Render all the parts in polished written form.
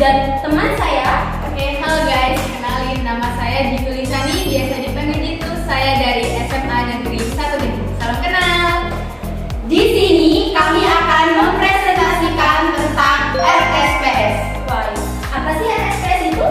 dan teman saya. Oke, halo guys, kenalin nama saya Jitu Lisani, biasa dipanggil Jitu. Saya dari SMA Negeri 1 Negeri. Salam kenal. Di sini kami akan mempresentasikan tentang RSPS. Wah, Apa sih RSPS itu?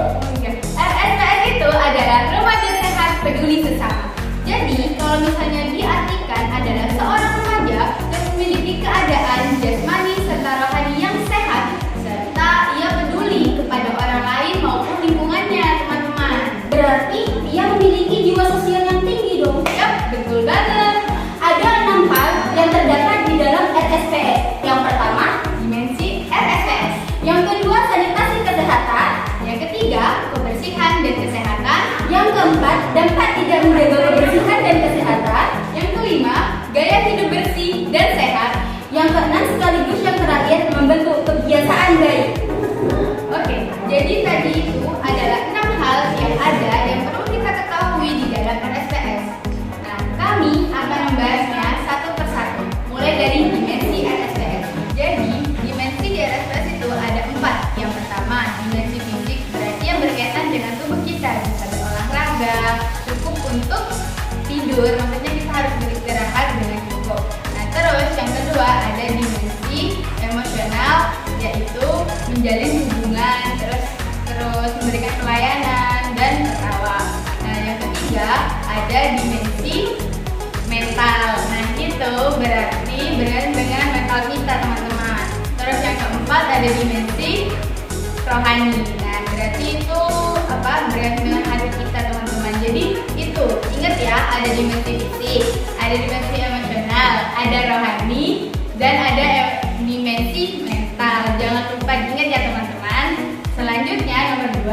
RSPS itu adalah Remaja Sehat Peduli Sesama. Jadi, kalau misalnya diartikan adalah seorang remaja yang memiliki keadaan jasmani serta rohani yang sehat, serta ia peduli kepada orang lain maupun lingkungannya, teman-teman. Berarti ia memiliki jiwa sosial yang tinggi dong. Yap, betul banget. Ada 6 hal yang terdapat di dalam RSPS. Yang pertama, Dimensi RSPS. yang kedua, sanitasi kesehatan. Yang ketiga, kebersihan dan kesehatan. Yang keempat, dampak tidak menjaga kebersihan dan kesehatan. Yang kelima, gaya hidup bersih dan sehat. Yang keenam, sekaligus yang terakhir, membentuk kebiasaan baik. Oke, jadi tadi itu adalah 6 hal yang ada yang perlu kita ketahui di dalam RSPS. Nah, kami akan membahasnya satu persatu, mulai dari dimensi RSPS. Jadi, dimensi di RSPS itu ada 4. Yang pertama, dimensi fisik, berarti yang berkaitan dengan tubuh kita, bisa berolahraga, cukup untuk tidur, maksudnya kita harus beristirahat dengan cukup. Nah, terus yang kedua ada dimensi emosional, yaitu menjalin hubungan, terus memberikan pelayanan dan merawat. Nah, yang ketiga ada dimensi mental. Nah, itu berarti berkaitan dengan mental kita, teman-teman. Terus yang keempat ada dimensi rohani. Nah, berarti itu berkaitan dengan hati kita, teman-teman. Jadi itu ingat ya, ada dimensi fisik, ada dimensi emosional, ada rohani, dan ada dimensi mental. Jangan lupa diingat ya, teman-teman. Selanjutnya nomor 2.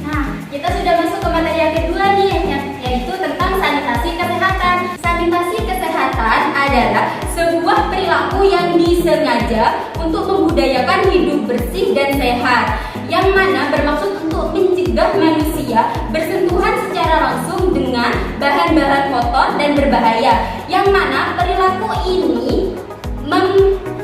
Nah, kita sudah masuk ke materi yang kedua nih, yaitu tentang sanitasi kesehatan. Sanitasi kesehatan adalah sebuah perilaku yang disengaja untuk membudayakan hidup bersih dan sehat, yang mana bermaksud untuk mencegah manusia bersentuhan secara langsung dengan bahan-bahan kotor dan berbahaya, yang mana perilaku ini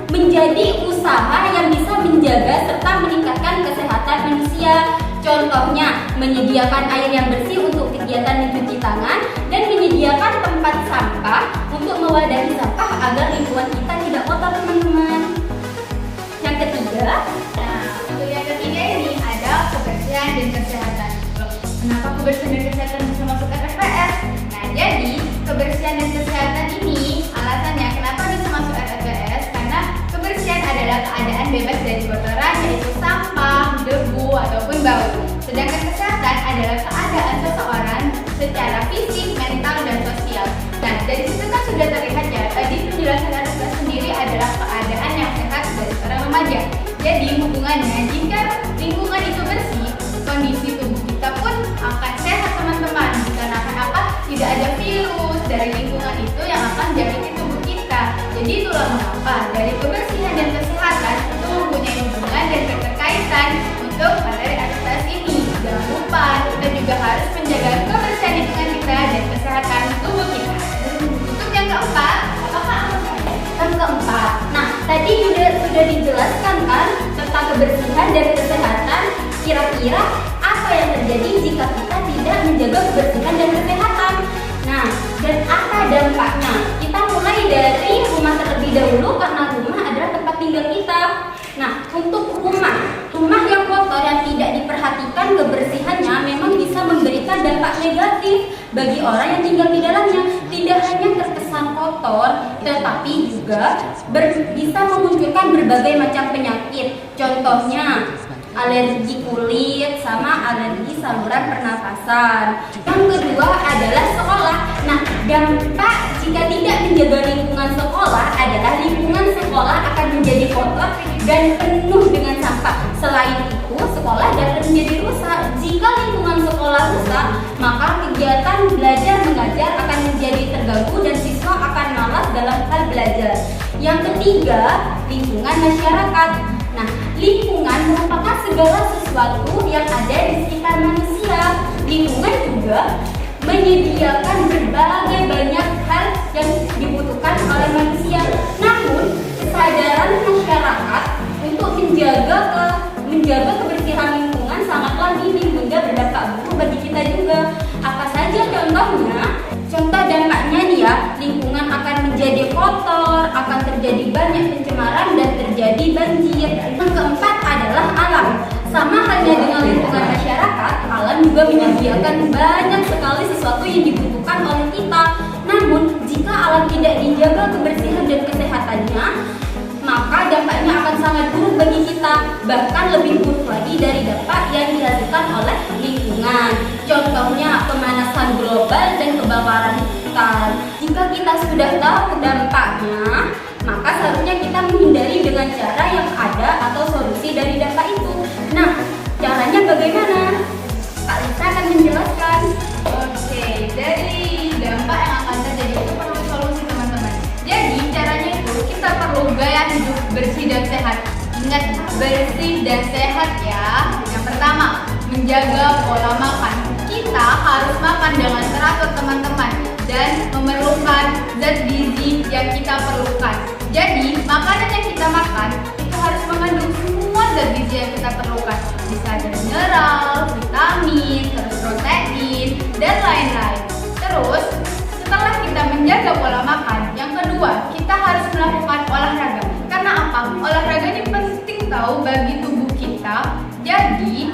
menjadi usaha yang bisa menjaga serta meningkatkan kesehatan manusia. Contohnya, menyediakan air yang bersih untuk kegiatan mencuci tangan dan menyediakan tempat sampah untuk mewadahi sampah agar lingkungan kita tidak kotor, teman-teman. Yang ketiga, untuk yang ketiga ini ada kebersihan dan kesehatan. Loh, kenapa kebersihan dan kesehatan bisa masuk ke RSPS? Nah, jadi kebersihan dan kesehatan ini alasannya kenapa bisa masuk RSPS, karena kebersihan adalah keadaan bebas dari kotoran, yaitu sampah, debu, ataupun bau. Sedangkan kesehatan adalah keadaan seseorang secara fisik, mental, dan sosial. Nah, dari situ kan sudah terlihat ya, tadi penjelasan RSPS sendiri adalah keadaan yang sehat dari seorang remaja. Jadi hubungannya, jika lingkungan itu bersih, kondisi tubuh kita pun akan sehat, teman-teman. Dikarenakan apa? Tidak ada virus dari lingkungan itu yang akan menjangkiti tubuh kita. Jadi itulah mengapa dari kebersihan dan kesehatan itu mempunyai hubungan dan keterkaitan untuk materi RSPS ini. Jangan lupa, kita juga harus menjaga kebersihan lingkungan kita dan kesehatan tubuh kita. Untuk yang keempat, apakah yang keempat. Nah, tadi sudah dijelaskan kan tentang kebersihan dan kesehatan. Kira-kira apa yang terjadi jika kita tidak menjaga kebersihan dan kesehatan? Nah, dan apa dampaknya? Kita mulai dari rumah terlebih dahulu, karena rumah adalah tempat tinggal kita. Nah, untuk rumah yang kotor yang tidak diperhatikan kebersihannya memang bisa memberikan dampak negatif bagi orang yang tinggal di dalamnya. Tidak hanya terkesan kotor, tetapi juga bisa memunculkan berbagai macam penyakit. Contohnya alergi kulit sama alergi saluran pernafasan. Yang kedua adalah sekolah. Nah, dampak jika tidak menjaga lingkungan sekolah adalah lingkungan sekolah akan menjadi kotor dan penuh dengan sampah. Selain itu, sekolah dapat menjadi rusak. Jika lingkungan sekolah rusak, maka kegiatan belajar mengajar akan menjadi terganggu dan siswa akan malas dalam hal belajar. Yang ketiga, lingkungan masyarakat. Nah, lingkungan merupakan segala sesuatu yang ada di sekitar manusia. Lingkungan juga menyediakan berbagai banyak hal yang dibutuhkan oleh manusia. Namun, kesadaran masyarakat untuk menjaga kebersihan banjir. Yang keempat adalah alam. Sama halnya dengan lingkungan masyarakat, alam juga menyediakan banyak sekali sesuatu yang dibutuhkan oleh kita. Namun, jika alam tidak dijaga kebersihan dan kesehatannya, maka dampaknya akan sangat buruk bagi kita, bahkan lebih buruk lagi dari dampak yang dihasilkan oleh lingkungan. Contohnya pemanasan global dan kebakaran hutan. Jika kita sudah tahu dampaknya, maka seharusnya kita menghindari dengan cara yang ada atau solusi dari dampak itu. Nah, caranya bagaimana? Kak Lisa akan menjelaskan. Oke, dari dampak yang akan terjadi itu perlu solusi teman-teman. Jadi caranya itu kita perlu gaya hidup bersih dan sehat. Ingat, bersih dan sehat ya. Yang pertama, menjaga pola makan. Kita harus makan dengan teratur teman-teman dan memerlukan zat gizi yang kita perlukan. Jadi makanan yang kita makan itu harus mengandung semua zat gizi yang kita perlukan. Bisa ada mineral, vitamin, terus protein dan lain-lain. Terus setelah kita menjaga pola makan, yang kedua kita harus melakukan olahraga. Karena apa? Olahraga ini penting tahu bagi tubuh kita. Jadi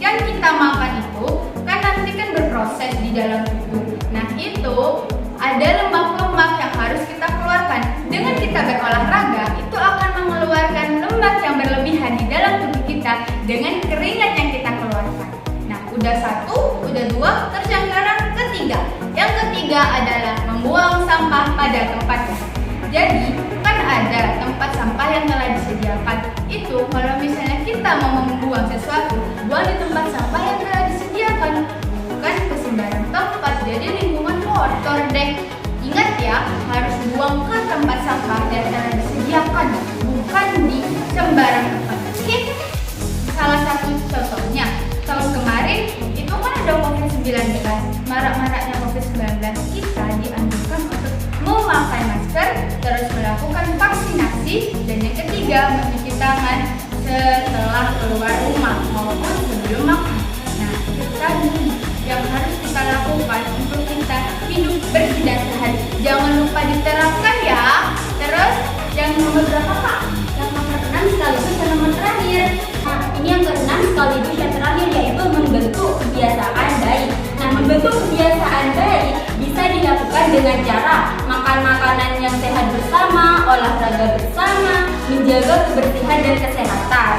yang kita makan itu kan nanti kan berproses di dalam tubuh. Nah itu ada lemak-lemak yang harus kita keluarkan. Dengan kita berolahraga itu akan mengeluarkan lemak yang berlebihan di dalam tubuh kita dengan keringat yang kita keluarkan. Nah udah satu, udah dua, terus yang sekarang ketiga. Yang ketiga adalah membuang sampah pada tempatnya. Jadi kan ada tempat sampah yang telah disediakan. Itu kalau misalnya kita mau membuang sesuatu, buang di tempat sampah yang telah disediakan, bukan ke sembarang tempat. Jadi lingkungan kotor deh. Ingat ya, harus buang ke tempat sampah yang telah disediakan, bukan di sembarang tempat. Oke? Salah satu contohnya, tahun kemarin itu kan ada COVID-19. Marak-maraknya COVID-19, kita dianjurkan untuk memakai masker, terus melakukan vaksinasi, dan yang ketiga mencuci tangan setelah keluar rumah maupun sebelum makan. Nah, itu tadi yang harus kita lakukan untuk kita hidup bersih dan sehat. Jangan lupa diterapkan ya. Terus yang nomor berapa Kak? Yang nomor 6 sekaligus yang nomor terakhir. Nah, ini yang ke-6 sekaligus yang terakhir, yaitu membentuk kebiasaan baik. Nah, membentuk kebiasaan baik bisa dilakukan dengan cara makan makanan yang sehat bersama, olahraga bersama, menjaga kebersihan dan kesehatan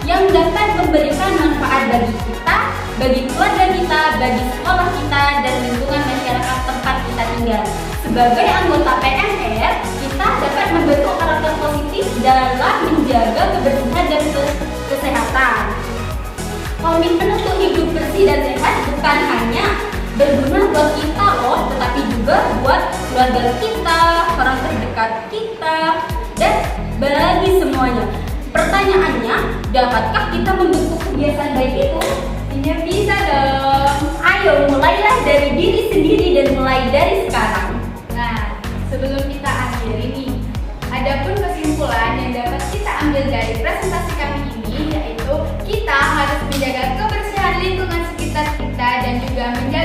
yang dapat memberikan manfaat bagi kita, bagi keluarga kita, bagi sekolah kita, dan lingkungan masyarakat tempat kita tinggal. Sebagai anggota PNR, kita dapat membentuk karakter positif dalam menjaga kebersihan dan kesehatan. Komitmen untuk hidup bersih dan sehat bukan hanya berguna buat kita loh, tetapi juga buat keluarga kita, orang terdekat kita, dan bagi semuanya. Pertanyaannya, dapatkah kita membentuk kebiasaan baik itu? Ini bisa dong. Ayo mulailah dari diri sendiri dan mulai dari sekarang. Nah, sebelum kita akhiri nih, ada pun kesimpulan yang dapat kita ambil dari presentasi kami ini, yaitu kita harus menjaga kebersihan lingkungan sekitar kita dan juga menjaga